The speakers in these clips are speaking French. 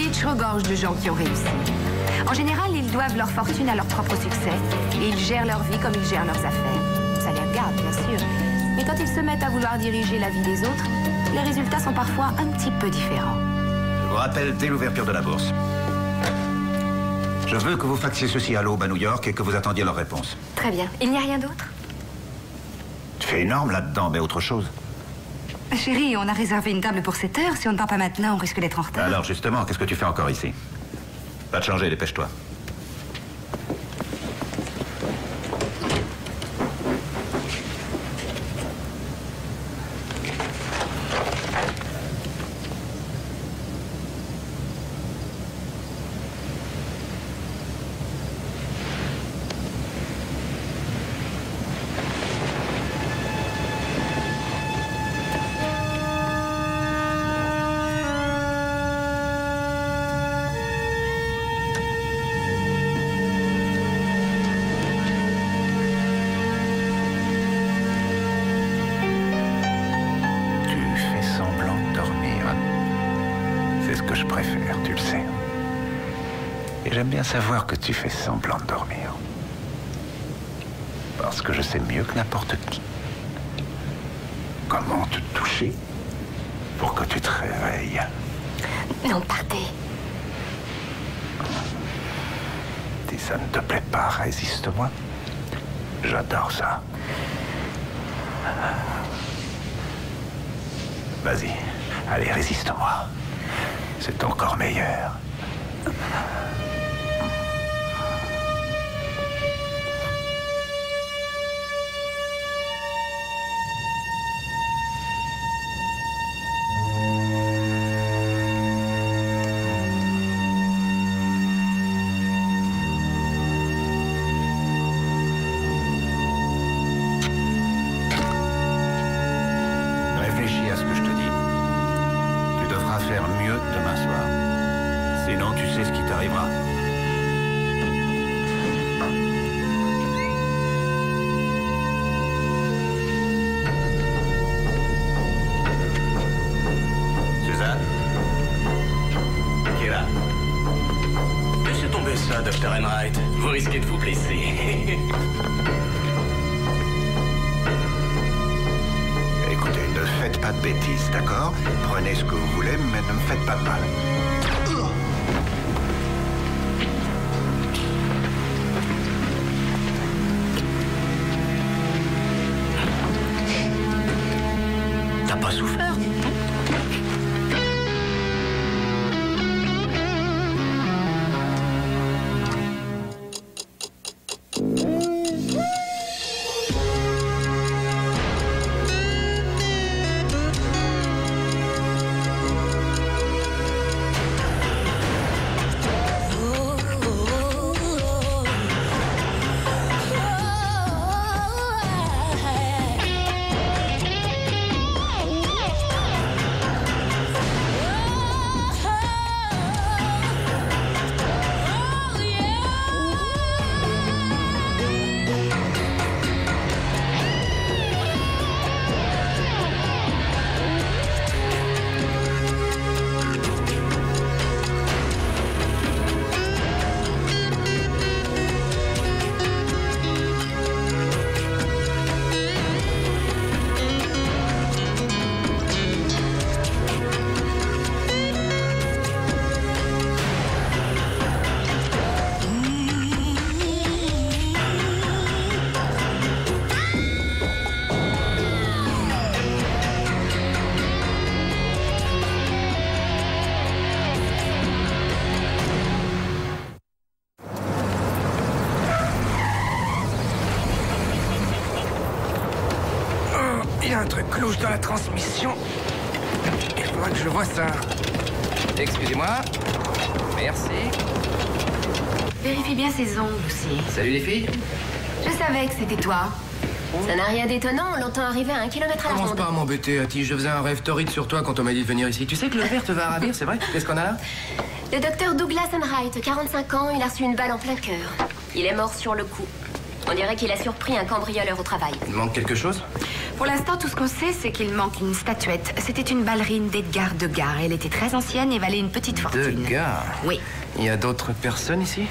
Greenwich regorge de gens qui ont réussi. En général, ils doivent leur fortune à leur propre succès et ils gèrent leur vie comme ils gèrent leurs affaires. Ça les regarde, bien sûr. Mais quand ils se mettent à vouloir diriger la vie des autres, les résultats sont parfois un petit peu différents. Je vous rappelle dès l'ouverture de la bourse. Je veux que vous faxiez ceci à l'aube à New York et que vous attendiez leur réponse. Très bien. Il n'y a rien d'autre? Tu fais énorme là-dedans, mais autre chose. Chérie, on a réservé une table pour 7 heures. Si on ne part pas maintenant, on risque d'être en retard. Alors justement, qu'est-ce que tu fais encore ici? Va te changer, dépêche-toi. J'aime bien savoir que tu fais semblant de dormir. Parce que je sais mieux que n'importe qui comment te toucher pour que tu te réveilles. Non, partez. Si ça ne te plaît pas, résiste-moi. J'adore ça. Vas-y, allez, résiste-moi. C'est encore meilleur. Dr. Enright, vous risquez de vous blesser. Écoutez, ne faites pas de bêtises, d'accord? Prenez ce que vous voulez, mais ne me faites pas de mal. T'as pas souffert? Il y a un truc cloche dans la transmission. Il faudra que je vois ça. Excusez-moi. Merci. Vérifie bien ses ongles aussi. Salut les filles. Je savais que c'était toi. Ça n'a rien d'étonnant, on l'entend arriver à 1 kilomètre à la Commence ronde. pas à m'embêter, Hattie. Je faisais un rêve torride sur toi quand on m'a dit de venir ici. Tu sais que le verre te va ravir, c'est vrai? Qu'est-ce qu'on a là? Le docteur Douglas Enright, 45 ans, il a reçu une balle en plein cœur. Il est mort sur le coup. On dirait qu'il a surpris un cambrioleur au travail. Il manque quelque chose? Pour l'instant, tout ce qu'on sait, c'est qu'il manque une statuette. C'était une ballerine d'Edgar Degas. Elle était très ancienne et valait une petite fortune. Degas? Oui. Il y a d'autres personnes ici?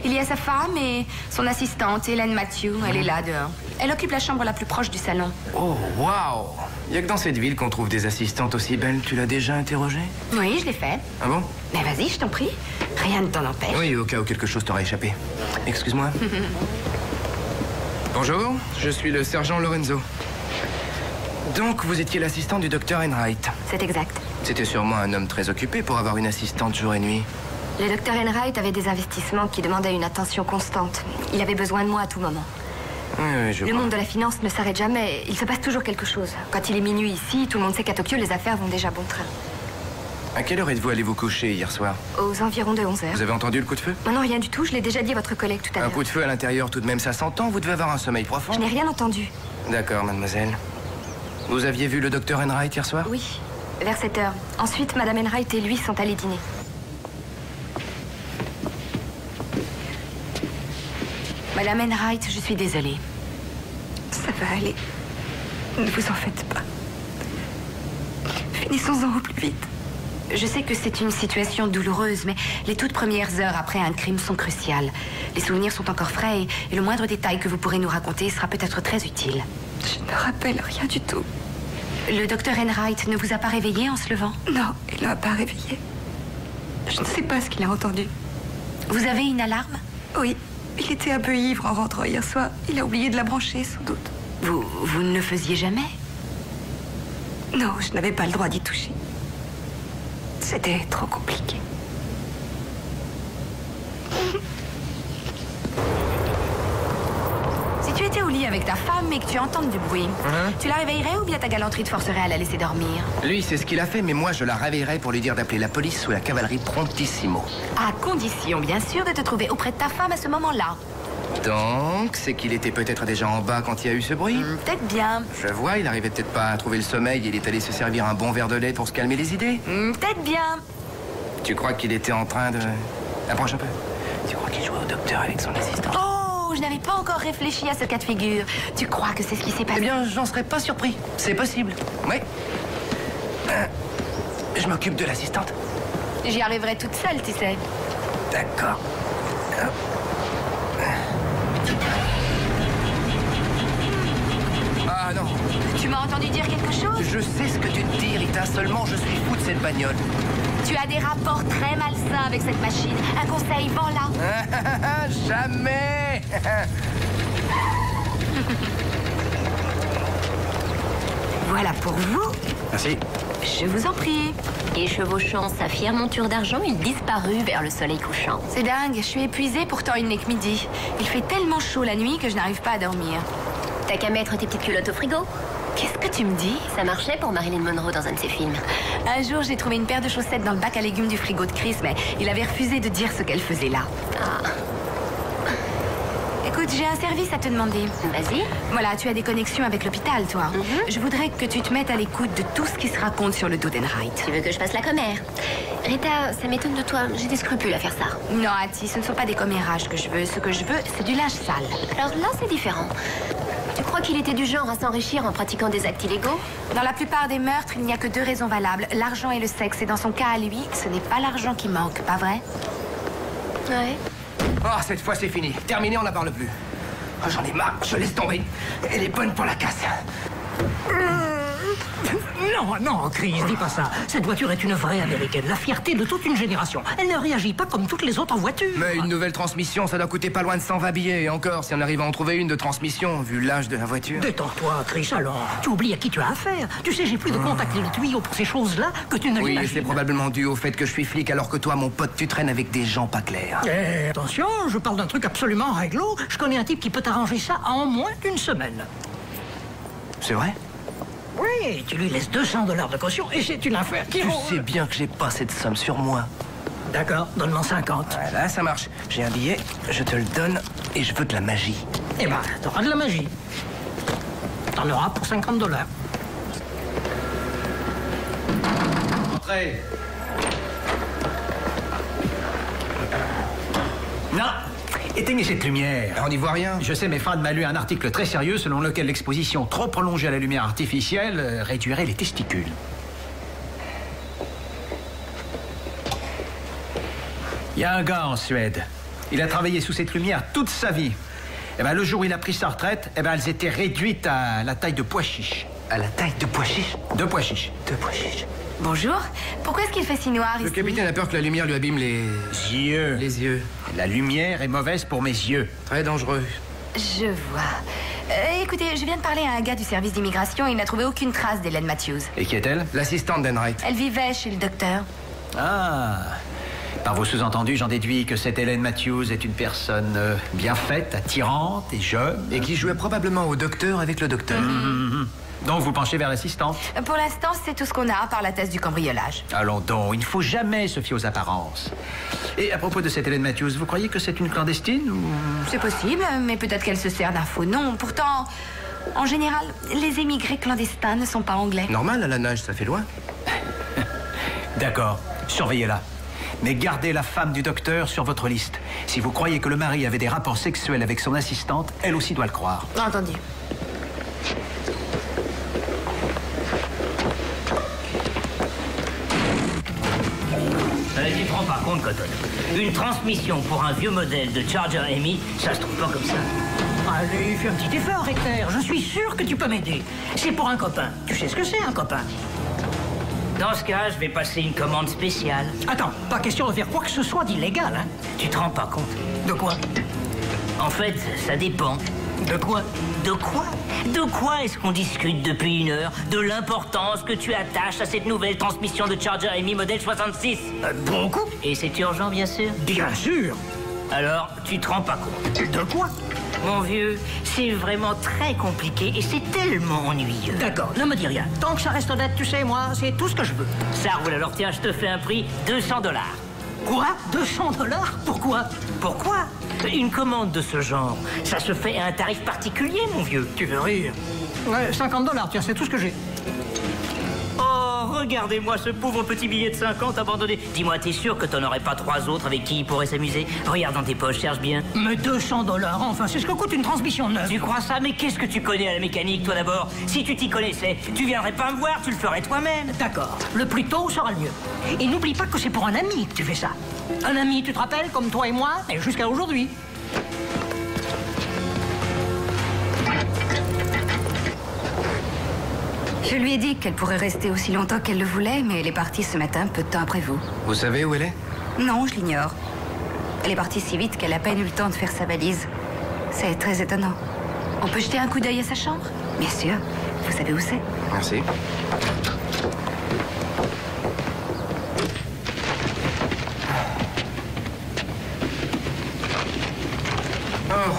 Il y a sa femme et son assistante, Hélène Matthew. Elle est là, dehors. Elle occupe la chambre la plus proche du salon. Oh, waouh! Il y a que dans cette ville qu'on trouve des assistantes aussi belles. Tu l'as déjà interrogée? Oui, je l'ai fait. Ah bon? Mais vas-y, je t'en prie. Rien ne t'en empêche. Oui, au cas où quelque chose t'aurait échappé. Excuse-moi. Bonjour, je suis le sergent Lorenzo. Donc, vous étiez l'assistant du docteur Enright. C'est exact. C'était sûrement un homme très occupé pour avoir une assistante jour et nuit. Le docteur Enright avait des investissements qui demandaient une attention constante. Il avait besoin de moi à tout moment. Oui, je Le vois. monde de la finance ne s'arrête jamais. Il se passe toujours quelque chose. Quand il est minuit ici, tout le monde sait qu'à Tokyo, les affaires vont déjà bon train. À quelle heure êtes-vous allé vous coucher hier soir? Aux environs de 11 Vous heures. avez entendu le coup de feu? Non, rien du tout. Je l'ai déjà dit à votre collègue tout à Un l'heure. coup de feu à l'intérieur, tout de même, ça s'entend. Vous devez avoir un sommeil profond. Je n'ai rien entendu. D'accord, mademoiselle. Vous aviez vu le docteur Enright hier soir? Oui, vers 7 heures. Ensuite, Madame Enright et lui sont allés dîner. Madame Enright, je suis désolée. Ça va aller. Ne vous en faites pas. Finissons-en au plus vite. Je sais que c'est une situation douloureuse, mais les toutes premières heures après un crime sont cruciales. Les souvenirs sont encore frais et le moindre détail que vous pourrez nous raconter sera peut-être très utile. Je ne me rappelle rien du tout. Le docteur Enright ne vous a pas réveillé en se levant? Non, il ne m'a pas réveillée. Je ne sais pas ce qu'il a entendu. Vous avez une alarme? Oui, il était un peu ivre en rentrant hier soir. Il a oublié de la brancher, sans doute. Vous ne le faisiez jamais? Non, je n'avais pas le droit d'y toucher. C'était trop compliqué. Si tu étais au lit avec ta femme et que tu entends du bruit, tu la réveillerais ou bien ta galanterie te forcerait à la laisser dormir? Lui, c'est ce qu'il a fait, mais moi, je la réveillerai pour lui dire d'appeler la police ou la cavalerie prontissimo. À condition, bien sûr, de te trouver auprès de ta femme à ce moment-là. Donc, c'est qu'il était peut-être déjà en bas quand il y a eu ce bruit? Peut-être bien. Je vois, il arrivait peut-être pas à trouver le sommeil et il est allé se servir un bon verre de lait pour se calmer les idées. Peut-être bien. Tu crois qu'il était en train de... Approche un peu. Tu crois qu'il jouait au docteur avec son assistant? Oh, je n'avais pas encore réfléchi à ce cas de figure. Tu crois que c'est ce qui s'est passé? Eh bien, j'en serais pas surpris. C'est possible. Oui. Je m'occupe de l'assistante. J'y arriverai toute seule, tu sais. D'accord. Ah non, Tu m'as entendu dire quelque chose? je sais ce que tu te dis, Rita, seulement je suis fou de cette bagnole. Tu as des rapports très malsains avec cette machine. Un conseil, vends-la. Jamais. Voilà pour vous. Merci. Je vous en prie. Et chevauchant sa fière monture d'argent, il disparut vers le soleil couchant. C'est dingue, je suis épuisée, pourtant il n'est que midi. Il fait tellement chaud la nuit que je n'arrive pas à dormir. T'as qu'à mettre tes petites culottes au frigo. Qu'est-ce que tu me dis? Ça marchait pour Marilyn Monroe dans un de ses films. Un jour, j'ai trouvé une paire de chaussettes dans le bac à légumes du frigo de Chris, mais il avait refusé de dire ce qu'elle faisait là. Ah, Écoute, j'ai un service à te demander. vas-y. Voilà, tu as des connexions avec l'hôpital, toi. Je voudrais que tu te mettes à l'écoute de tout ce qui se raconte sur le dos d'Enright. Tu veux que je fasse la commère? Rita, ça m'étonne de toi. J'ai des scrupules à faire ça. Non, Hattie, ce ne sont pas des commérages que je veux. Ce que je veux, c'est du linge sale. Alors là, c'est différent. Tu crois qu'il était du genre à s'enrichir en pratiquant des actes illégaux? Dans la plupart des meurtres, il n'y a que deux raisons valables, l'argent et le sexe. Et dans son cas à lui, ce n'est pas l'argent qui manque, pas vrai? Ouais. Oh, cette fois, c'est fini. Terminé, on n'en parle plus. Oh, j'en ai marre, je laisse tomber. Elle est bonne pour la casse. Non, non, Chris, dis pas ça. Cette voiture est une vraie américaine, la fierté de toute une génération. Elle ne réagit pas comme toutes les autres voitures. Mais une nouvelle transmission, ça doit coûter pas loin de 120 billets. Et encore, si on arrive à en trouver une de transmission, vu l'âge de la voiture. Détends-toi, Chris, alors. Tu oublies à qui tu as affaire. Tu sais, j'ai plus de contact et de tuyaux pour ces choses-là que tu ne Oui, l'imagines. c'est probablement dû au fait que je suis flic, alors que toi, mon pote, tu traînes avec des gens pas clairs. Eh, attention, je parle d'un truc absolument réglo. Je connais un type qui peut t'arranger ça en moins d'une semaine. C'est vrai? Oui, tu lui laisses $200 de caution et c'est une affaire qui Tu roule. sais bien que j'ai pas cette somme sur moi. D'accord, donne-moi 50. Voilà, ça marche. J'ai un billet, je te le donne, et je veux de la magie. Eh ben, t'auras de la magie. T'en auras pour $50. Entrez. Non. Éteignez cette lumière. On n'y voit rien. Je sais, mais Fad m'a lu un article très sérieux selon lequel l'exposition trop prolongée à la lumière artificielle réduirait les testicules. Il y a un gars en Suède. Il a travaillé sous cette lumière toute sa vie. Eh ben, le jour où il a pris sa retraite, eh ben, elles étaient réduites à la taille de pois chiche. À la taille de pois chiche? De pois chiche. De pois chiche. Bonjour. Pourquoi est-ce qu'il fait si noir ici? Le capitaine a peur que la lumière lui abîme les yeux. Les yeux. La lumière est mauvaise pour mes yeux. Très dangereux. Je vois. Écoutez, je viens de parler à un gars du service d'immigration. Il n'a trouvé aucune trace d'Hélène Matthews. Et qui est-elle? L'assistante d'Enright. Elle vivait chez le docteur. Ah. Par vos sous-entendus, j'en déduis que cette Hélène Matthews est une personne bien faite, attirante et jeune. Et qui jouait probablement au docteur avec le docteur. Donc vous penchez vers l'assistante? Pour l'instant, c'est tout ce qu'on a, à part la thèse du cambriolage. Allons donc, il ne faut jamais se fier aux apparences. Et à propos de cette Hélène Matthews, vous croyez que c'est une clandestine ou... C'est possible, mais peut-être qu'elle se sert d'un faux nom. Pourtant, en général, les émigrés clandestins ne sont pas anglais. Normal, à la nage, ça fait loin. D'accord, surveillez-la. Mais gardez la femme du docteur sur votre liste. Si vous croyez que le mari avait des rapports sexuels avec son assistante, elle aussi doit le croire. Entendu. Tu te rends pas compte, Cotton. Une transmission pour un vieux modèle de Charger Amy, ça se trouve pas comme ça. Allez, fais un petit effort, Hector. Je suis sûr que tu peux m'aider. C'est pour un copain. Tu sais ce que c'est, un copain? Dans ce cas, je vais passer une commande spéciale. Attends, pas question de faire quoi que ce soit d'illégal, hein? Tu te rends pas compte? De quoi? En fait, ça dépend. De quoi? De quoi? De quoi est-ce qu'on discute depuis 1 heure? De l'importance que tu attaches à cette nouvelle transmission de Charger Amy modèle 66. Beaucoup. Et c'est urgent, bien sûr? Bien sûr. Alors, tu te rends pas compte? De quoi? Mon vieux, c'est vraiment très compliqué et c'est tellement ennuyeux. D'accord, ne me dis rien. Tant que ça reste honnête, tu sais, moi, c'est tout ce que je veux. Ça roule, alors tiens, je te fais un prix, $200. Quoi? $200? Pourquoi? Pourquoi? Une commande de ce genre, ça se fait à un tarif particulier, mon vieux. Tu veux rire? Ouais, $50, tiens, c'est tout ce que j'ai. Oh, regardez-moi ce pauvre petit billet de 50 abandonné. Dis-moi, t'es sûr que t'en aurais pas 3 autres avec qui il pourrait s'amuser? Regarde dans tes poches, cherche bien. Mais $200, enfin, c'est ce que coûte une transmission neuve. Tu crois ça? Mais qu'est-ce que tu connais à la mécanique, toi, d'abord? Si tu t'y connaissais, tu viendrais pas me voir, tu le ferais toi-même. D'accord, le plus tôt sera le mieux. Et n'oublie pas que c'est pour un ami que tu fais ça. Un ami, tu te rappelles, comme toi et moi, et jusqu'à aujourd'hui. Je lui ai dit qu'elle pourrait rester aussi longtemps qu'elle le voulait, mais elle est partie ce matin, peu de temps après vous. Vous savez où elle est? Non, je l'ignore. Elle est partie si vite qu'elle a à peine eu le temps de faire sa valise. C'est très étonnant. On peut jeter un coup d'œil à sa chambre? Bien sûr. Vous savez où c'est? Merci. Oh.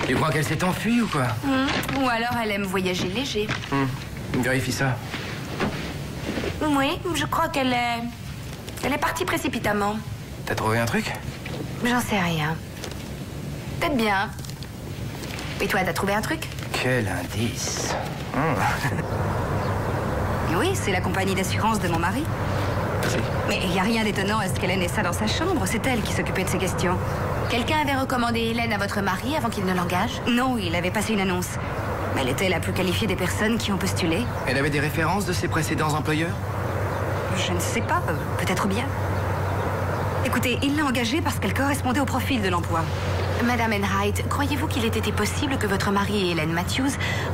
Tu crois qu'elle s'est enfuie ou quoi? Ou alors elle aime voyager léger. Vérifie ça. Oui, je crois qu'elle est... Elle est partie précipitamment. T'as trouvé un truc? J'en sais rien. Peut-être bien. Et toi, t'as trouvé un truc? Quel indice. Oui, c'est la compagnie d'assurance de mon mari. Mais il n'y a rien d'étonnant à ce qu'Hélène ait ça dans sa chambre. C'est elle qui s'occupait de ces questions. Quelqu'un avait recommandé Hélène à votre mari avant qu'il ne l'engage? Non, il avait passé une annonce. Mais elle était la plus qualifiée des personnes qui ont postulé. Elle avait des références de ses précédents employeurs? Je ne sais pas, peut-être bien. Écoutez, il l'a engagée parce qu'elle correspondait au profil de l'emploi. Madame Enright, croyez-vous qu'il ait été possible que votre mari et Hélène Matthews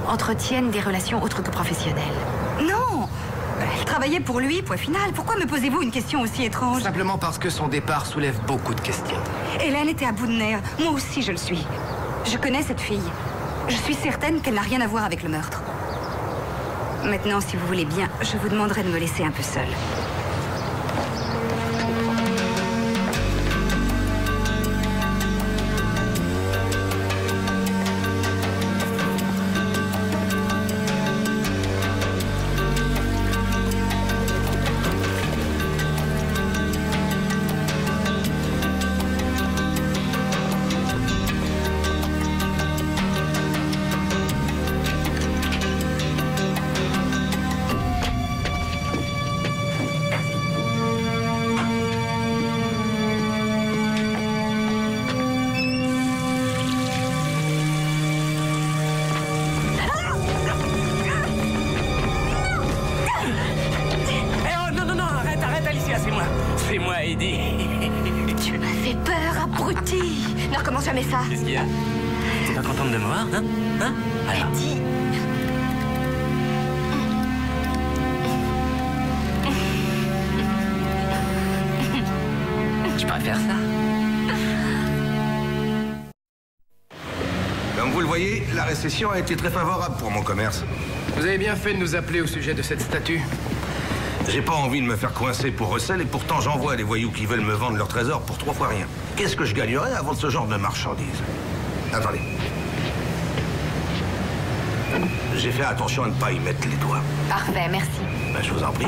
entretiennent des relations autres que professionnelles? Non! Elle travaillait pour lui, point final. Pourquoi me posez-vous une question aussi étrange? Simplement parce que son départ soulève beaucoup de questions. Hélène était à bout de nerfs. Moi aussi, je le suis. Je connais cette fille. Je suis certaine qu'elle n'a rien à voir avec le meurtre. Maintenant, si vous voulez bien, je vous demanderai de me laisser un peu seule. C'est moi, Eddie. Tu m'as fait peur, abruti. Ne recommence jamais ça. Qu'est-ce qu'il y a? T'es pas contente de me voir, hein? Hein? Alors. Eddie. Je préfère ça. Comme vous le voyez, la récession a été très favorable pour mon commerce. Vous avez bien fait de nous appeler au sujet de cette statue. J'ai pas envie de me faire coincer pour Russell et pourtant j'envoie des voyous qui veulent me vendre leur trésor pour 3 fois rien. Qu'est-ce que je gagnerais à vendre ce genre de marchandises? Attendez. J'ai fait attention à ne pas y mettre les doigts. Parfait, merci. Ben, je vous en prie.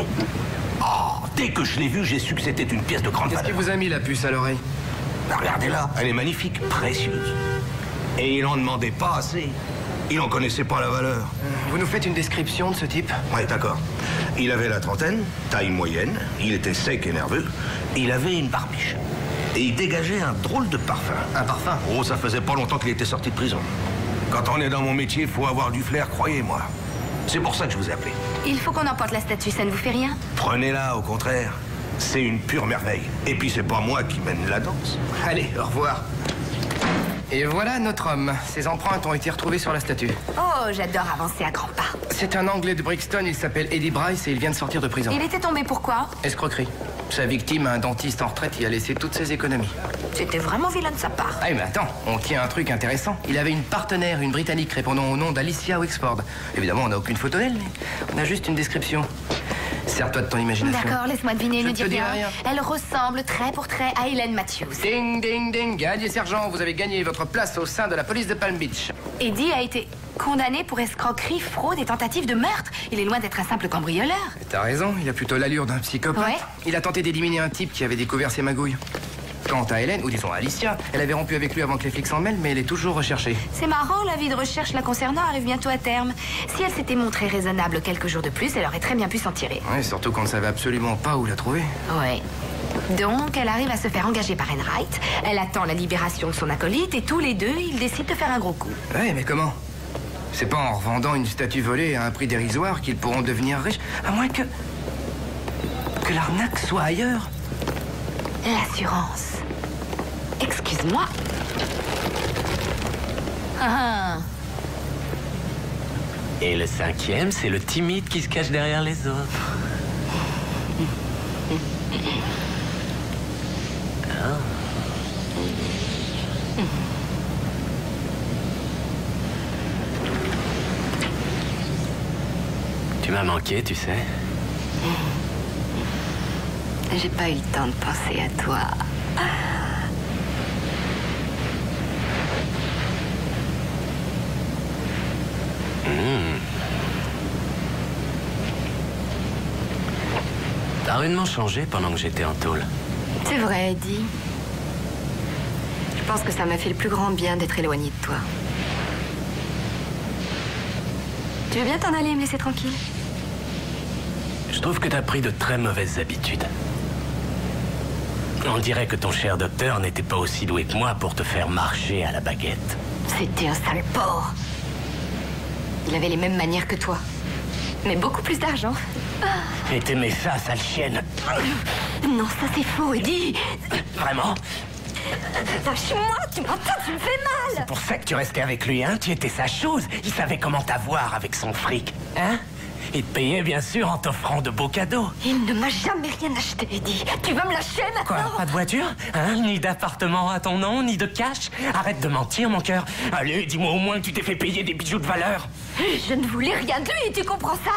Oh, dès que je l'ai vue, j'ai su que c'était une pièce de grande Qu'est-ce qui valeur. vous a mis la puce à l'oreille? Regardez-la, elle est magnifique, précieuse. Et il en demandait pas assez. Il en connaissait pas la valeur. Vous nous faites une description de ce type? Ouais, d'accord. Il avait la trentaine, taille moyenne, il était sec et nerveux, il avait une barbiche. Et il dégageait un drôle de parfum. Un parfum? Oh, ça faisait pas longtemps qu'il était sorti de prison. Quand on est dans mon métier, il faut avoir du flair, croyez-moi. C'est pour ça que je vous ai appelé. Il faut qu'on emporte la statue, ça ne vous fait rien? Prenez-la, au contraire. C'est une pure merveille. Et puis, c'est pas moi qui mène la danse. Allez, au revoir. Et voilà notre homme. Ses empreintes ont été retrouvées sur la statue. Oh, j'adore avancer à grands pas. C'est un Anglais de Brixton, il s'appelle Eddie Bryce et il vient de sortir de prison. Il était tombé pourquoi? Escroquerie. Sa victime, un dentiste en retraite, y a laissé toutes ses économies. C'était vraiment vilain de sa part. Ah mais attends, on tient un truc intéressant. Il avait une partenaire, une Britannique, répondant au nom d'Alicia Wexford. Évidemment, on n'a aucune photo d'elle, mais on a juste une description. Sers-toi de ton imagination. D'accord, laisse-moi deviner, Je ne ne dis te dis rien. rien. Elle ressemble trait pour trait à Hélène Matthews. Ding, ding, ding. Gagné, sergent, vous avez gagné votre place au sein de la police de Palm Beach. Eddie a été condamné pour escroquerie, fraude et tentative de meurtre. Il est loin d'être un simple cambrioleur. Et t'as raison, il a plutôt l'allure d'un psychopathe. Ouais. Il a tenté d'éliminer un type qui avait découvert ses magouilles. Quant à Hélène, ou disons à Alicia, elle avait rompu avec lui avant que les flics s'en mêlent, mais elle est toujours recherchée. C'est marrant, la vie de recherche la concernant arrive bientôt à terme. Si elle s'était montrée raisonnable quelques jours de plus, elle aurait très bien pu s'en tirer. Ouais, surtout qu'on ne savait absolument pas où la trouver. Ouais. Donc, elle arrive à se faire engager par Enright. Elle attend la libération de son acolyte et tous les deux, ils décident de faire un gros coup. Ouais, mais comment? C'est pas en revendant une statue volée à un prix dérisoire qu'ils pourront devenir riches, à moins que l'arnaque soit ailleurs. L'assurance. Excuse-moi. Ah. Et le 5e, c'est le timide qui se cache derrière les autres. Tu m'as manqué, tu sais. J'ai pas eu le temps de penser à toi. T'as rudement changé pendant que j'étais en tôle. C'est vrai, Eddie. Je pense que ça m'a fait le plus grand bien d'être éloignée de toi. Tu veux bien t'en aller et me laisser tranquille? Je trouve que t'as pris de très mauvaises habitudes. On dirait que ton cher docteur n'était pas aussi doué que moi pour te faire marcher à la baguette. C'était un sale porc. Il avait les mêmes manières que toi. Mais beaucoup plus d'argent. Et t'aimais ça, sale chienne. Non, ça c'est faux, Eddie. Vraiment? Lâche-moi, tu m'entends, tu me fais mal. C'est pour ça que tu restais avec lui, hein? Tu étais sa chose. Il savait comment t'avoir avec son fric, hein? Il te payait, bien sûr, en t'offrant de beaux cadeaux. Il ne m'a jamais rien acheté, Eddie. Tu vas me lâcher maintenant? Quoi? Pas de voiture? Hein? Ni d'appartement à ton nom, ni de cash? Arrête de mentir, mon cœur. Allez, dis-moi au moins que tu t'es fait payer des bijoux de valeur. Je ne voulais rien de lui, tu comprends ça?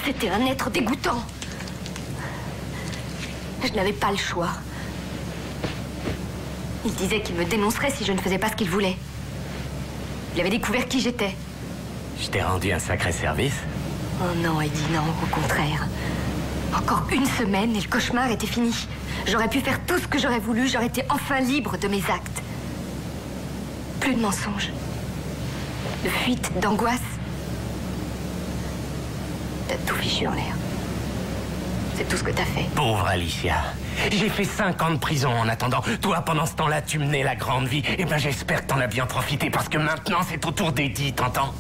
C'était un être dégoûtant. Je n'avais pas le choix. Il disait qu'il me dénoncerait si je ne faisais pas ce qu'il voulait. Il avait découvert qui j'étais. Je t'ai rendu un sacré service. Oh non, Eddie, non, au contraire. Encore une semaine et le cauchemar était fini. J'aurais pu faire tout ce que j'aurais voulu, j'aurais été enfin libre de mes actes. Plus de mensonges. De fuite, d'angoisse. T'as tout fichu en l'air. C'est tout ce que t'as fait. Pauvre Alicia. J'ai fait 5 ans de prison en attendant. Toi, pendant ce temps-là, tu menais la grande vie. Eh ben, j'espère que t'en as bien profité, parce que maintenant, c'est au tour d'Eddie, t'entends?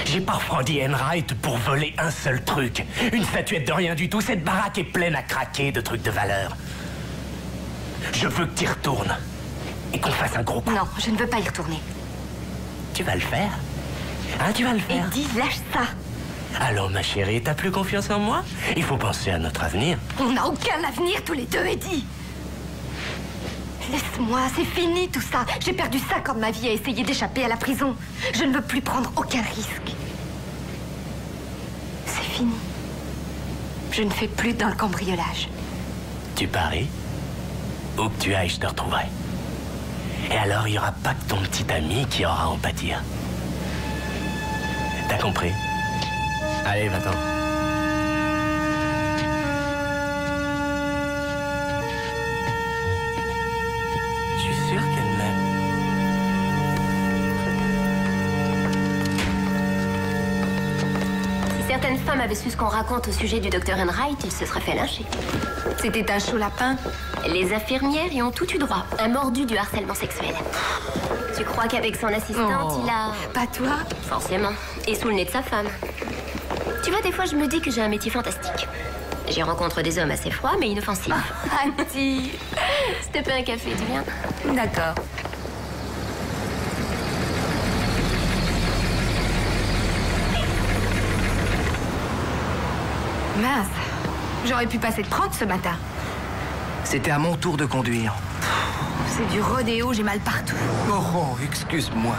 J'ai pas refroidi Enright pour voler un seul truc. Une statuette de rien du tout. Cette baraque est pleine à craquer de trucs de valeur. Je veux que tu y retournes. Et qu'on fasse un gros coup. Non, je ne veux pas y retourner. Tu vas le faire? Hein, tu vas le faire? Eddie, lâche ça. Alors, ma chérie, t'as plus confiance en moi? Il faut penser à notre avenir. On n'a aucun avenir tous les deux, Eddie. Laisse-moi, c'est fini tout ça. J'ai perdu 5 ans de ma vie à essayer d'échapper à la prison. Je ne veux plus prendre aucun risque. C'est fini. Je ne fais plus dans le cambriolage. Tu paries? Où que tu ailles, je te retrouverai. Et alors, il n'y aura pas que ton petit ami qui aura à en pâtir. T'as compris? Allez, va-t'en. Je suis sûr qu'elle m'aime. Si certaines femmes avaient su ce qu'on raconte au sujet du docteur Enright, ils se seraient fait lyncher. C'était un chaud lapin. Les infirmières y ont tout eu droit. Un mordu du harcèlement sexuel. Tu crois qu'avec son assistante, il a... Pas toi? Forcément. Et sous le nez de sa femme. Tu vois, des fois, je me dis que j'ai un métier fantastique. J'y rencontre des hommes assez froids, mais inoffensifs. Auntie. S'il te plaît, un café, tu viens? D'accord. Mince. J'aurais pu passer de 30 ce matin. C'était à mon tour de conduire. C'est du rodéo, j'ai mal partout. Oh, excuse-moi.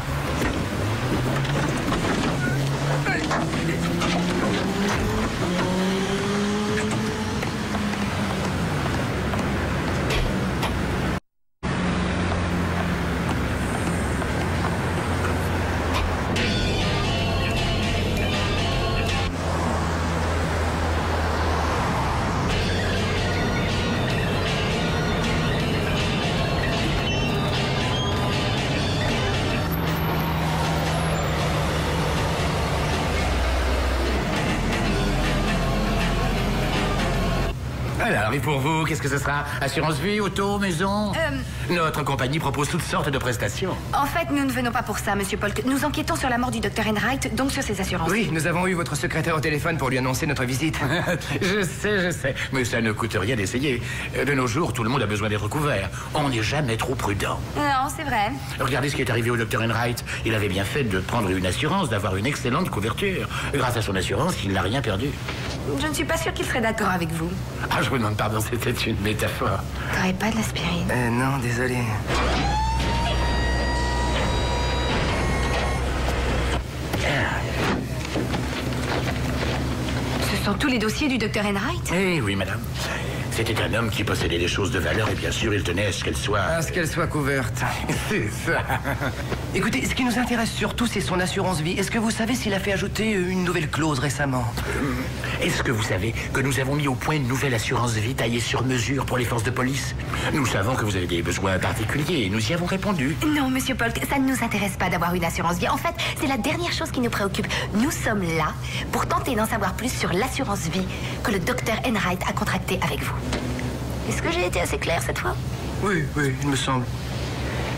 Alors, et pour vous, qu'est-ce que ce sera? Assurance vie, auto, maison? Notre compagnie propose toutes sortes de prestations. En fait, nous ne venons pas pour ça, Monsieur Polk. Nous enquêtons sur la mort du docteur Enright, donc sur ses assurances. Oui, nous avons eu votre secrétaire au téléphone pour lui annoncer notre visite. Je sais. Mais ça ne coûte rien d'essayer. De nos jours, tout le monde a besoin d'être couvert. On n'est jamais trop prudent. Non, c'est vrai. Regardez ce qui est arrivé au docteur Enright. Il avait bien fait de prendre une assurance, d'avoir une excellente couverture. Grâce à son assurance, il n'a rien perdu. Je ne suis pas sûre qu'il serait d'accord avec vous. Ah, je vous demande pardon, c'était une métaphore. T'aurais pas de l'aspirine? Non, désolé. Ce sont tous les dossiers du docteur Enright? Eh oui, madame. C'était un homme qui possédait des choses de valeur et bien sûr, il tenait à ce qu'elles soient... À ce qu'elles soient couvertes. C'est ça. Écoutez, ce qui nous intéresse surtout, c'est son assurance vie. Est-ce que vous savez s'il a fait ajouter une nouvelle clause récemment? Est-ce que vous savez que nous avons mis au point une nouvelle assurance vie taillée sur mesure pour les forces de police? Nous savons que vous avez des besoins particuliers et nous y avons répondu. Non, Monsieur Polk, ça ne nous intéresse pas d'avoir une assurance vie. En fait, c'est la dernière chose qui nous préoccupe. Nous sommes là pour tenter d'en savoir plus sur l'assurance vie que le docteur Enright a contractée avec vous. Est-ce que j'ai été assez claire cette fois? Oui, il me semble.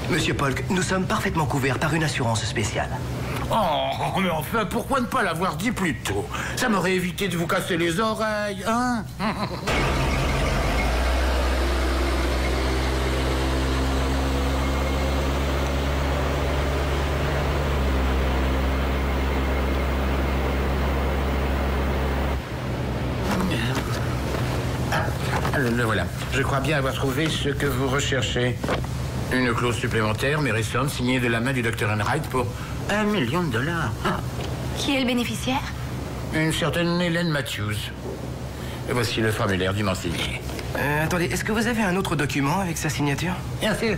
Monsieur Polk, nous sommes parfaitement couverts par une assurance spéciale. Oh, mais enfin, pourquoi ne pas l'avoir dit plus tôt? Ça m'aurait évité de vous casser les oreilles, hein? Le voilà. Je crois bien avoir trouvé ce que vous recherchez. Une clause supplémentaire, mais récente, signée de la main du docteur Enright pour $1 million. Qui est le bénéficiaire? Une certaine Hélène Matthews. Et voici le formulaire dûment signé. Attendez, est-ce que vous avez un autre document avec sa signature? Bien sûr.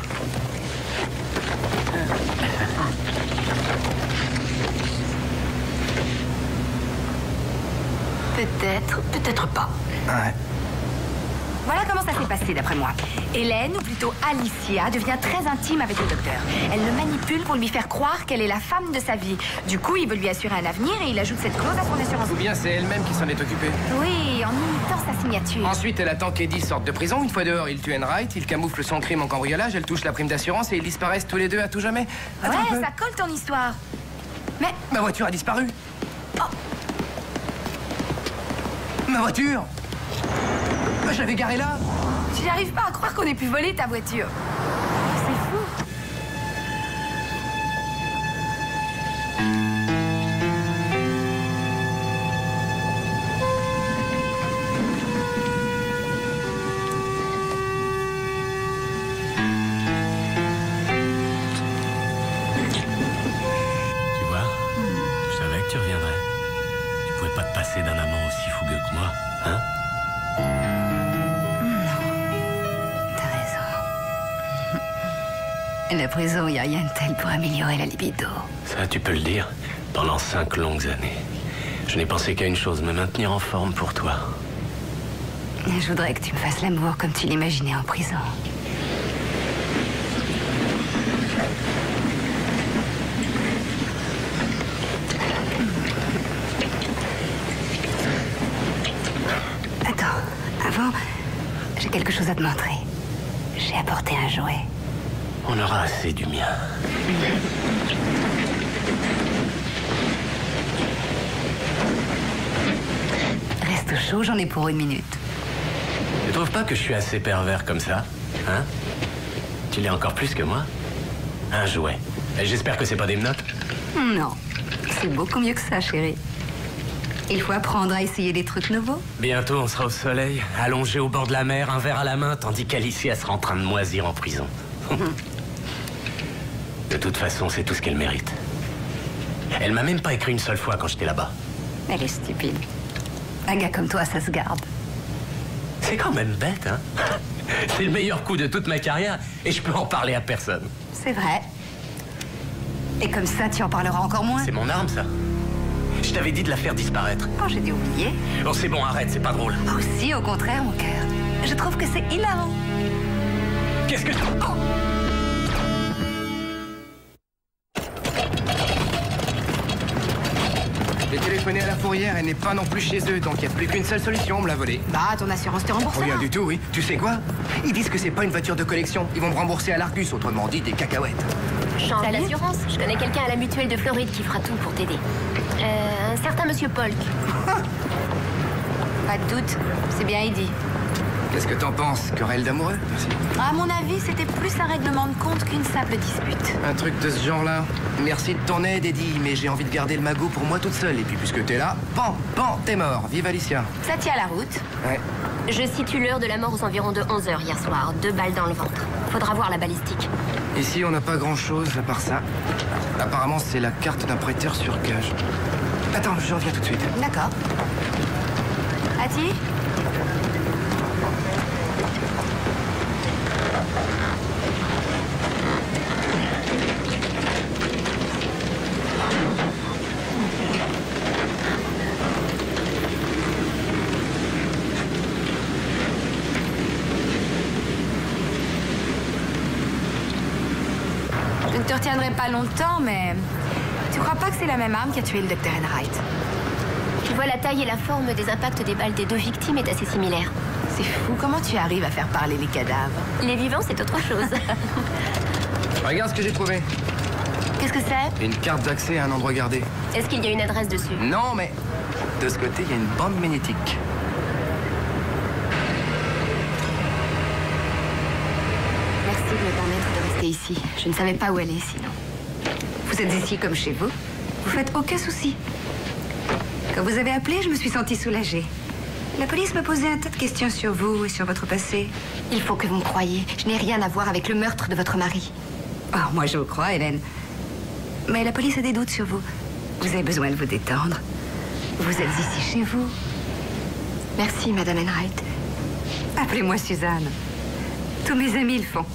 Peut-être, peut-être pas. Ouais. Voilà comment ça s'est passé, d'après moi. Hélène, ou plutôt Alicia, devient très intime avec le docteur. Elle le manipule pour lui faire croire qu'elle est la femme de sa vie. Du coup, il veut lui assurer un avenir et il ajoute cette clause à son assurance. Ou bien c'est elle-même qui s'en est occupée. Oui, en imitant sa signature. Ensuite, elle attend qu'Eddie sorte de prison. Une fois dehors, il tue Enright, il camoufle son crime en cambriolage, elle touche la prime d'assurance et ils disparaissent tous les deux à tout jamais. Ouais, Attends un peu. ça colle ton histoire. Mais... Ma voiture a disparu. Oh. Ma voiture. Je l'avais garée là. J'arrive pas à croire qu'on ait pu voler ta voiture. C'est fou. Tu reviendrais. Tu pouvais pas te passer d'un amant aussi fougueux que moi, hein? Non. T'as raison. La prison, y a rien de tel pour améliorer la libido. Ça, tu peux le dire. Pendant 5 longues années, je n'ai pensé qu'à une chose, me maintenir en forme pour toi. Je voudrais que tu me fasses l'amour comme tu l'imaginais en prison. J'ai quelque chose à te montrer. J'ai apporté un jouet. On aura assez du mien. Reste au chaud, j'en ai pour 1 minute. Tu trouves pas que je suis assez pervers comme ça? Hein? Tu l'es encore plus que moi? Un jouet. Et j'espère que c'est pas des menottes? Non. C'est beaucoup mieux que ça, chérie. Il faut apprendre à essayer des trucs nouveaux. Bientôt, on sera au soleil, allongé au bord de la mer, un verre à la main, tandis qu'Alicia sera en train de moisir en prison. De toute façon, c'est tout ce qu'elle mérite. Elle m'a même pas écrit une seule fois quand j'étais là-bas. Elle est stupide. Un gars comme toi, ça se garde. C'est quand même bête, hein? C'est le meilleur coup de toute ma carrière et je peux en parler à personne. C'est vrai. Et comme ça, tu en parleras encore moins. C'est mon arme, ça. Je t'avais dit de la faire disparaître. Oh, j'ai dû oublier. Bon, c'est bon, arrête, c'est pas drôle. Oh, si, au contraire, mon cœur. Je trouve que c'est hilarant. Qu'est-ce que... Oh! J'ai téléphoné à la fourrière, elle n'est pas non plus chez eux, donc il n'y a plus qu'une seule solution, on me l'a volée. Bah, ton assurance te rembourse. Rien du tout, oui. Tu sais quoi? Ils disent que c'est pas une voiture de collection. Ils vont me rembourser à l'Argus, autrement dit des cacahuètes. Change d'assurance. Je connais quelqu'un à la mutuelle de Floride qui fera tout pour t'aider. Un certain monsieur Polk. Pas de doute, c'est bien Eddie. Qu'est-ce que t'en penses? Querelle d'amoureux? Merci. À mon avis, c'était plus un règlement de compte qu'une simple dispute. Un truc de ce genre-là. Merci de ton aide, Eddie, mais j'ai envie de garder le magot pour moi toute seule. Et puis puisque t'es là, pan, t'es mort. Vive Alicia. Ça tient la route. Ouais. Je situe l'heure de la mort aux environs de 11h hier soir. 2 balles dans le ventre. Faudra voir la balistique. Ici, on n'a pas grand-chose à part ça. Apparemment, c'est la carte d'un prêteur sur gage. Attends, je reviens tout de suite. D'accord. Hattie? Je ne te retiendrai pas longtemps, mais... Tu crois pas que c'est la même arme qui a tué le Dr. Enright? Tu vois, la taille et la forme des impacts des balles des 2 victimes est assez similaire. C'est fou, comment tu arrives à faire parler les cadavres? Les vivants, c'est autre chose. Regarde ce que j'ai trouvé. Qu'est-ce que c'est? Une carte d'accès à un endroit gardé. Est-ce qu'il y a une adresse dessus? Non, mais de ce côté, il y a une bande magnétique. Merci de me permettre de rester ici. Je ne savais pas où aller sinon. Vous êtes ici comme chez vous. Vous faites aucun souci. Quand vous avez appelé, je me suis sentie soulagée. La police me posait un tas de questions sur vous et sur votre passé. Il faut que vous me croyiez. Je n'ai rien à voir avec le meurtre de votre mari. Oh, moi je vous crois, Hélène. Mais la police a des doutes sur vous. Vous avez besoin de vous détendre. Vous êtes ici chez vous. Merci, Madame Enright. Appelez-moi Suzanne. Tous mes amis le font.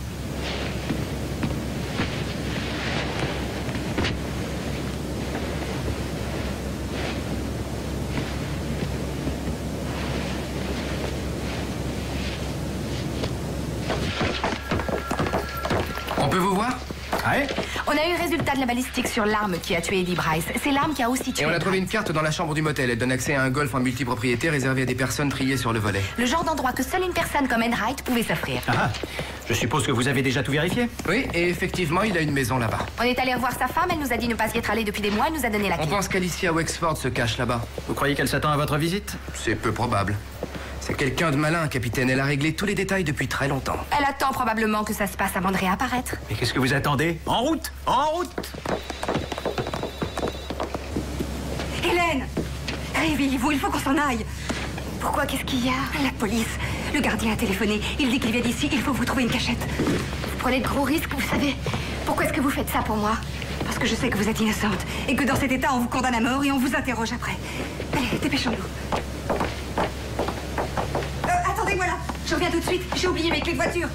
On peut vous voir? Ouais. On a eu le résultat de la balistique sur l'arme qui a tué Eddie Bryce. C'est l'arme qui a aussi tué. Et on a trouvé une carte dans la chambre du motel. Elle donne accès à un golf en multipropriété réservé à des personnes triées sur le volet. Le genre d'endroit que seule une personne comme Enright pouvait s'offrir. Ah, Je suppose que vous avez déjà tout vérifié? Oui, et effectivement, il a une maison là-bas. On est allé revoir sa femme, elle nous a dit ne pas y être allée depuis des mois, elle nous a donné la clé. On pense qu'Alicia Wexford se cache là-bas. Vous croyez qu'elle s'attend à votre visite? C'est peu probable. C'est quelqu'un de malin, capitaine. Elle a réglé tous les détails depuis très longtemps. Elle attend probablement que ça se passe avant de réapparaître. Mais qu'est-ce que vous attendez? En route! En route! Hélène! Réveillez-vous, il faut qu'on s'en aille. Pourquoi? Qu'est-ce qu'il y a? La police. Le gardien a téléphoné. Il dit qu'il vient d'ici. Il faut vous trouver une cachette. Vous prenez de gros risques, vous savez. Pourquoi est-ce que vous faites ça pour moi? Parce que je sais que vous êtes innocente. Et que dans cet état, on vous condamne à mort et on vous interroge après. Allez, dépêchons-nous. Attendez-moi là. Je reviens tout de suite. J'ai oublié mes clés de voiture.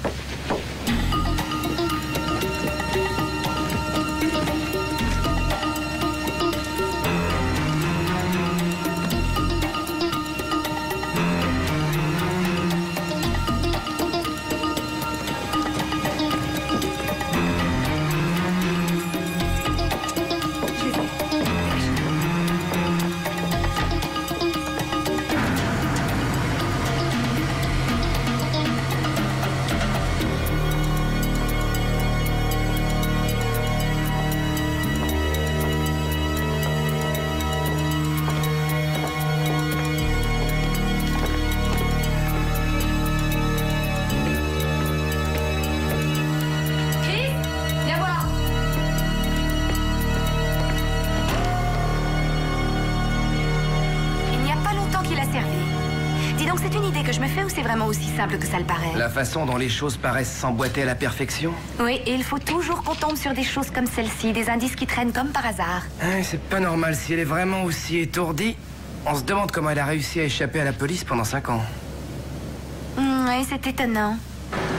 Aussi simple que ça le paraît. La façon dont les choses paraissent s'emboîter à la perfection? Oui, et il faut toujours qu'on tombe sur des choses comme celle-ci, des indices qui traînent comme par hasard. C'est pas normal. Si elle est vraiment aussi étourdie, on se demande comment elle a réussi à échapper à la police pendant 5 ans. Oui, c'est étonnant.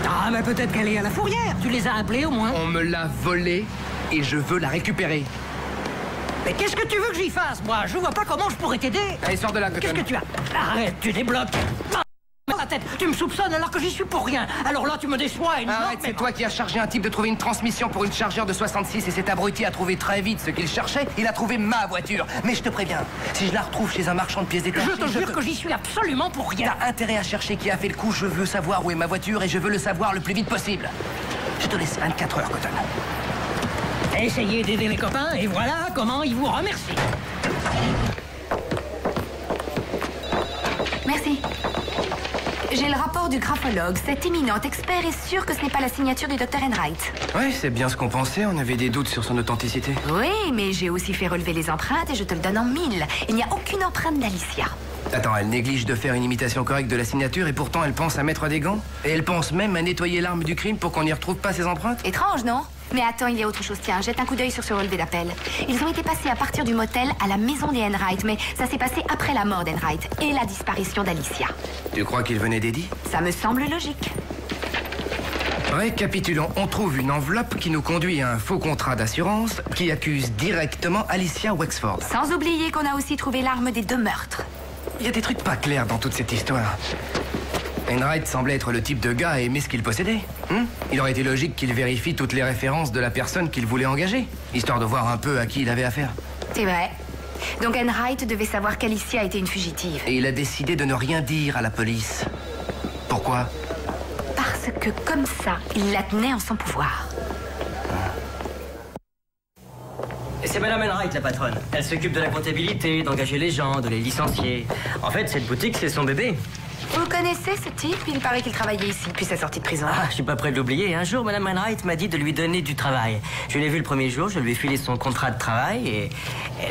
Ah, mais peut-être qu'elle est à la fourrière. Tu les as appelés au moins? On me l'a volée et je veux la récupérer. Mais qu'est-ce que tu veux que j'y fasse, moi? Je vois pas comment je pourrais t'aider. Allez, sors de là, Cotton. Qu'est-ce que tu as? Arrête, tu débloques. La tête. Tu me soupçonnes alors que j'y suis pour rien. Alors là, tu me déçois énormément. Arrête, c'est toi qui as chargé un type de trouver une transmission pour une chargeur de 66 et cet abruti a trouvé très vite ce qu'il cherchait. Il a trouvé ma voiture. Mais je te préviens, si je la retrouve chez un marchand de pièces détachées... Je te jure que j'y suis absolument pour rien. T'as intérêt à chercher qui a fait le coup. Je veux savoir où est ma voiture et je veux le savoir le plus vite possible. Je te laisse 24 heures, Cotton. Essayez d'aider les copains et voilà comment ils vous remercient. Merci. J'ai le rapport du graphologue. Cet éminent expert est sûr que ce n'est pas la signature du Dr. Enright. Oui, c'est bien ce qu'on pensait. On avait des doutes sur son authenticité. Oui, mais j'ai aussi fait relever les empreintes et je te le donne en 1000. Il n'y a aucune empreinte d'Alicia. Attends, elle néglige de faire une imitation correcte de la signature et pourtant elle pense à mettre des gants? Et elle pense même à nettoyer l'arme du crime pour qu'on n'y retrouve pas ses empreintes? Étrange, non? Mais attends, il y a autre chose. Tiens, jette un coup d'œil sur ce relevé d'appel. Ils ont été passés à partir du motel à la maison des Enright, mais ça s'est passé après la mort d'Enright et la disparition d'Alicia. Tu crois qu'ils venaient d'Eddie? Ça me semble logique. Récapitulons, on trouve une enveloppe qui nous conduit à un faux contrat d'assurance qui accuse directement Alicia Wexford. Sans oublier qu'on a aussi trouvé l'arme des 2 meurtres. Il y a des trucs pas clairs dans toute cette histoire. Enright semblait être le type de gars à aimer ce qu'il possédait. Il aurait été logique qu'il vérifie toutes les références de la personne qu'il voulait engager, histoire de voir un peu à qui il avait affaire. C'est vrai. Donc Enright devait savoir qu'Alicia était une fugitive. Et il a décidé de ne rien dire à la police. Pourquoi? Parce que comme ça, il la tenait en son pouvoir. Et c'est Madame Enright, la patronne. Elle s'occupe de la comptabilité, d'engager les gens, de les licencier. En fait, cette boutique, c'est son bébé. Vous connaissez ce type? Il paraît qu'il travaillait ici depuis sa sortie de prison. Ah, je suis pas prêt de l'oublier. Un jour, Madame Enright m'a dit de lui donner du travail. Je l'ai vu le premier jour, je lui ai filé son contrat de travail et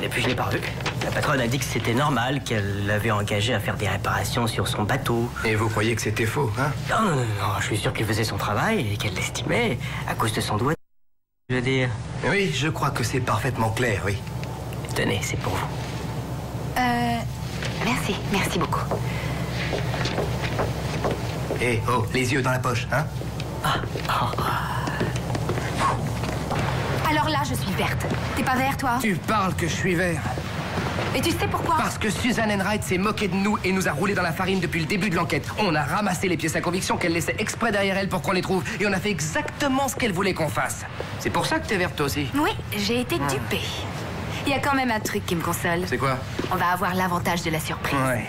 depuis, je l'ai pas revu. La patronne a dit que c'était normal, qu'elle l'avait engagé à faire des réparations sur son bateau. Et vous croyez que c'était faux, hein? Non, je suis sûr qu'il faisait son travail et qu'elle l'estimait à cause de son doigt. Je veux dire... Oui, je crois que c'est parfaitement clair, oui. Tenez, c'est pour vous. Merci beaucoup. Eh, oh, les yeux dans la poche, hein? Alors là, je suis verte. T'es pas vert, toi? Tu parles que je suis vert. Et tu sais pourquoi? Parce que Susan Enright s'est moquée de nous et nous a roulé dans la farine depuis le début de l'enquête. On a ramassé les pièces à conviction qu'elle laissait exprès derrière elle pour qu'on les trouve. Et on a fait exactement ce qu'elle voulait qu'on fasse. C'est pour ça que t'es verte, toi aussi? Oui, j'ai été dupée. Il y a quand même un truc qui me console. C'est quoi? On va avoir l'avantage de la surprise. Ouais.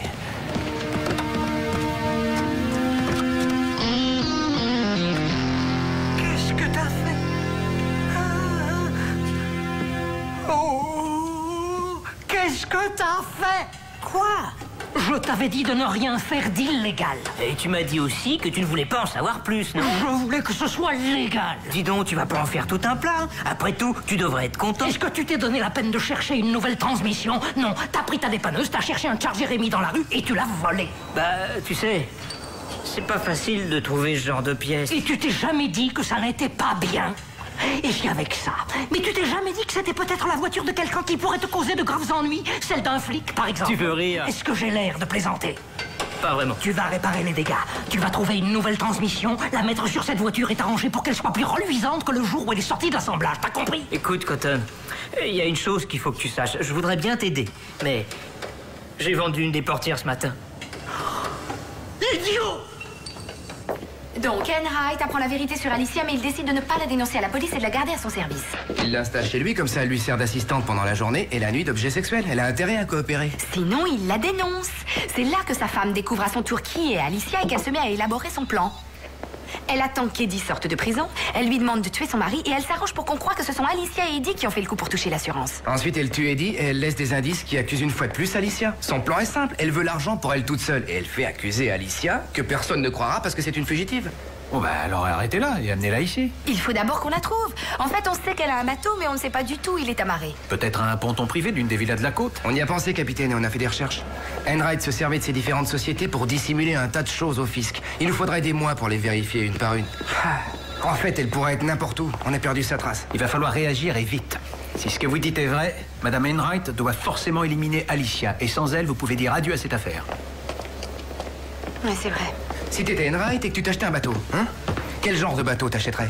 Qu'est-ce que t'as fait? Quoi? Je t'avais dit de ne rien faire d'illégal. Et tu m'as dit aussi que tu ne voulais pas en savoir plus, non? Je voulais que ce soit légal. Dis donc, tu vas pas en faire tout un plat. Après tout, tu devrais être content. Est-ce que tu t'es donné la peine de chercher une nouvelle transmission? Non, t'as pris ta dépanneuse, t'as cherché un Charger Jérémy dans la rue et tu l'as volé. Bah, tu sais, c'est pas facile de trouver ce genre de pièces. Et tu t'es jamais dit que ça n'était pas bien? Et puis avec ça, mais tu t'es jamais dit que c'était peut-être la voiture de quelqu'un qui pourrait te causer de graves ennuis? Celle d'un flic, par exemple. Tu veux rire? Est-ce que j'ai l'air de plaisanter? Pas vraiment. Tu vas réparer les dégâts. Tu vas trouver une nouvelle transmission, la mettre sur cette voiture et t'arranger pour qu'elle soit plus reluisante que le jour où elle est sortie de l'assemblage. T'as compris? Écoute, Cotton, il y a une chose qu'il faut que tu saches. Je voudrais bien t'aider, mais j'ai vendu une des portières ce matin. Idiot! Donc, Enright apprend la vérité sur Alicia, mais il décide de ne pas la dénoncer à la police et de la garder à son service. Il l'installe chez lui, comme ça elle lui sert d'assistante pendant la journée et la nuit d'objet sexuel. Elle a intérêt à coopérer. Sinon, il la dénonce. C'est là que sa femme découvre à son tour qui est Alicia et qu'elle se met à élaborer son plan. Elle attend qu'Eddie sorte de prison, elle lui demande de tuer son mari et elle s'arrange pour qu'on croie que ce sont Alicia et Eddie qui ont fait le coup pour toucher l'assurance. Ensuite, elle tue Eddie et elle laisse des indices qui accusent une fois de plus Alicia. Son plan est simple, elle veut l'argent pour elle toute seule et elle fait accuser Alicia que personne ne croira parce que c'est une fugitive. Bon bah alors arrêtez-la et amenez-la ici. Il faut d'abord qu'on la trouve. En fait, on sait qu'elle a un bateau, mais on ne sait pas du tout où il est amarré. Peut-être un ponton privé d'une des villas de la côte. On y a pensé, capitaine, et on a fait des recherches. Enright se servait de ces différentes sociétés pour dissimuler un tas de choses au fisc. Il nous faudrait des mois pour les vérifier une par une. En fait, elle pourrait être n'importe où. On a perdu sa trace. Il va falloir réagir et vite. Si ce que vous dites est vrai, Madame Enright doit forcément éliminer Alicia. Et sans elle, vous pouvez dire adieu à cette affaire. Ouais, c'est vrai. Si t'étais Enright et que tu t'achetais un bateau, hein? Quel genre de bateau t'achèterais?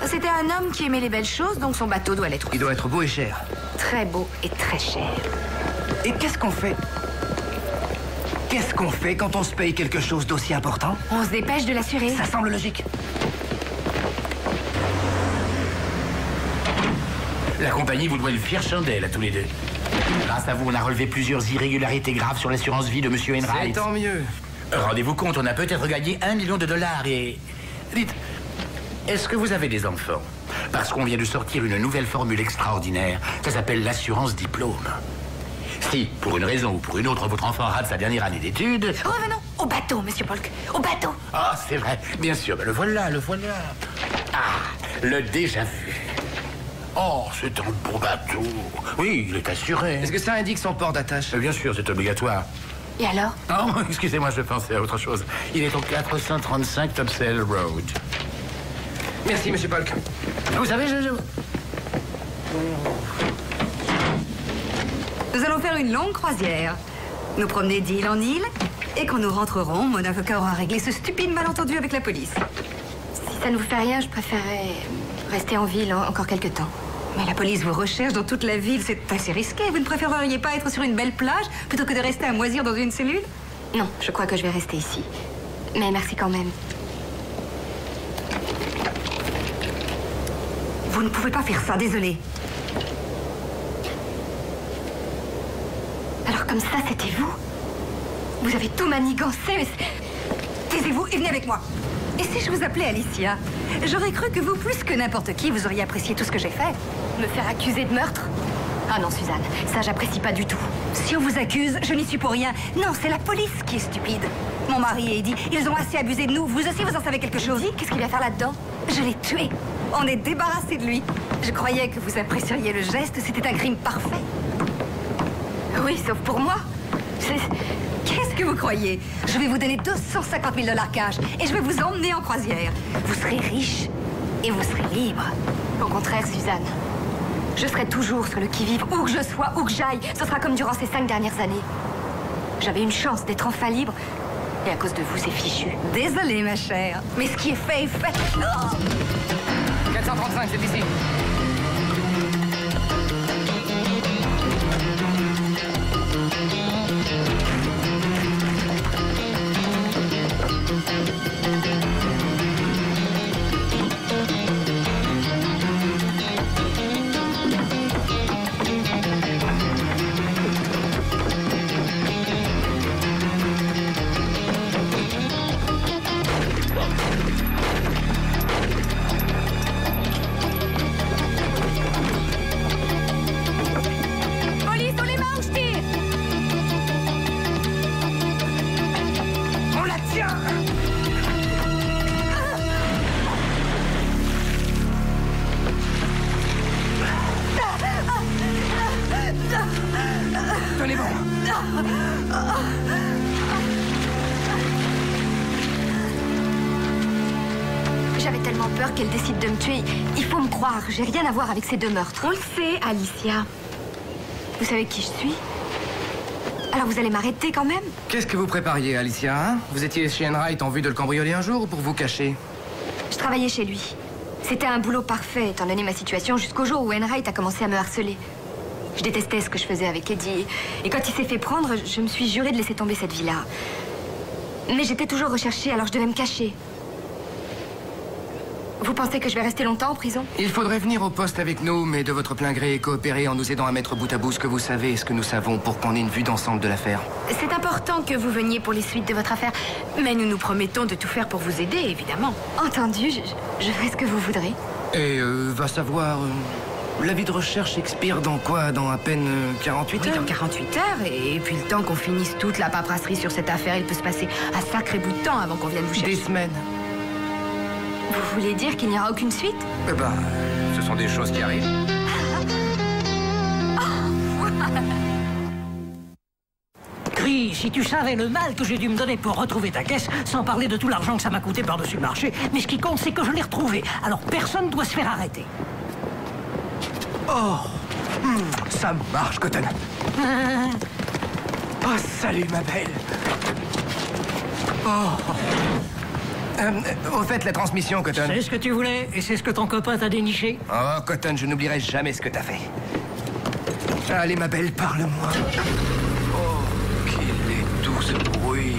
C'était un homme qui aimait les belles choses, donc son bateau doit l'être. Il doit être beau et cher. Très beau et très cher. Et qu'est-ce qu'on fait? Qu'est-ce qu'on fait quand on se paye quelque chose d'aussi important? On se dépêche de l'assurer. Ça semble logique. La compagnie vous doit une fière chandelle à tous les deux. Grâce à vous, on a relevé plusieurs irrégularités graves sur l'assurance vie de Monsieur Enright. C'est tant mieux. Rendez-vous compte, on a peut-être gagné $1 million et... Dites, est-ce que vous avez des enfants? Parce qu'on vient de sortir une nouvelle formule extraordinaire. Ça s'appelle l'assurance diplôme. Si, pour une raison ou pour une autre, votre enfant rate sa dernière année d'études... Revenons au bateau, Monsieur Polk. Au bateau. Ah, c'est vrai. Bien sûr, ben le voilà, le voilà. Ah, le déjà vu. Oh, c'est un beau bateau. Oui, il est assuré. Est-ce que ça indique son port d'attache? Bien sûr, c'est obligatoire. Et alors? Oh, excusez-moi, je pensais à autre chose. Il est au 435 Topsail Road. Merci, Monsieur Polk. Vous savez, Nous allons faire une longue croisière. Nous promener d'île en île. Et quand nous rentrerons, mon avocat aura réglé ce stupide malentendu avec la police. Si ça ne vous fait rien, je préférerais rester en ville encore quelques temps. Mais la police vous recherche dans toute la ville, c'est assez risqué. Vous ne préféreriez pas être sur une belle plage plutôt que de rester à moisir dans une cellule? Non, je crois que je vais rester ici. Mais merci quand même. Vous ne pouvez pas faire ça, désolé. Alors comme ça, c'était vous? Vous avez tout manigancé, mais... Taisez-vous et venez avec moi. Et si je vous appelais Alicia? J'aurais cru que vous, plus que n'importe qui, vous auriez apprécié tout ce que j'ai fait. Me faire accuser de meurtre? Ah non, Suzanne, ça j'apprécie pas du tout. Si on vous accuse, je n'y suis pour rien. Non, c'est la police qui est stupide. Mon mari et Eddie, ils ont assez abusé de nous. Vous aussi, vous en savez quelque chose? Qu'est-ce qu'il va faire là-dedans? Je l'ai tué. On est débarrassé de lui. Je croyais que vous apprécieriez le geste. C'était un crime parfait. Oui, sauf pour moi. Qu'est-ce que vous croyez? Je vais vous donner 250 000 $ cash et je vais vous emmener en croisière. Vous serez riche et vous serez libre. Au contraire, Suzanne. Je serai toujours sur le qui-vive, où que je sois, où que j'aille. Ce sera comme durant ces 5 dernières années. J'avais une chance d'être enfin libre. Et à cause de vous, c'est fichu. Désolée, ma chère. Mais ce qui est fait est fait. Oh 435, c'est ici. Cotton est bon. J'avais tellement peur qu'elle décide de me tuer. Il faut me croire, j'ai rien à voir avec ces 2 meurtres. On le sait, Alicia. Vous savez qui je suis? Alors vous allez m'arrêter quand même? Qu'est-ce que vous prépariez, Alicia, hein? Vous étiez chez Enright en vue de le cambrioler un jour ou pour vous cacher? Je travaillais chez lui. C'était un boulot parfait, étant donné ma situation, jusqu'au jour où Enright a commencé à me harceler. Je détestais ce que je faisais avec Eddie. Et quand il s'est fait prendre, je me suis juré de laisser tomber cette vie-là. Mais j'étais toujours recherchée, alors je devais me cacher. Vous pensez que je vais rester longtemps en prison? Il faudrait venir au poste avec nous, mais de votre plein gré et coopérer en nous aidant à mettre bout à bout ce que vous savez et ce que nous savons pour qu'on ait une vue d'ensemble de l'affaire. C'est important que vous veniez pour les suites de votre affaire, mais nous nous promettons de tout faire pour vous aider, évidemment. Entendu, je ferai ce que vous voudrez. Et va savoir... l'avis de recherche expire dans quoi? Dans à peine 48 heures? Oui, dans 48 heures, et puis le temps qu'on finisse toute la paperasserie sur cette affaire, il peut se passer un sacré bout de temps avant qu'on vienne vous chercher. Des semaines. Vous voulez dire qu'il n'y aura aucune suite? Eh ben, ce sont des choses qui arrivent. Chris, si tu savais le mal que j'ai dû me donner pour retrouver ta caisse, sans parler de tout l'argent que ça m'a coûté par-dessus le marché, mais ce qui compte, c'est que je l'ai retrouvée. Alors personne ne doit se faire arrêter. Oh, ça marche, Cotton. Oh, salut, ma belle. Oh. Au fait, la transmission, Cotton. C'est ce que tu voulais, et c'est ce que ton copain t'a déniché. Oh, Cotton, je n'oublierai jamais ce que t'as fait. Allez, ma belle, parle-moi. Oh, qu'il est doux ce bruit.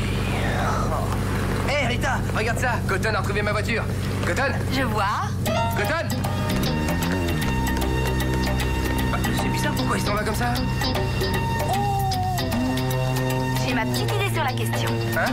Hé, hey, Rita, regarde ça. Cotton a retrouvé ma voiture. Cotton? Je vois. Cotton? Bah, c'est bizarre, pourquoi il s'en va comme ça? J'ai ma petite idée sur la question. Hein?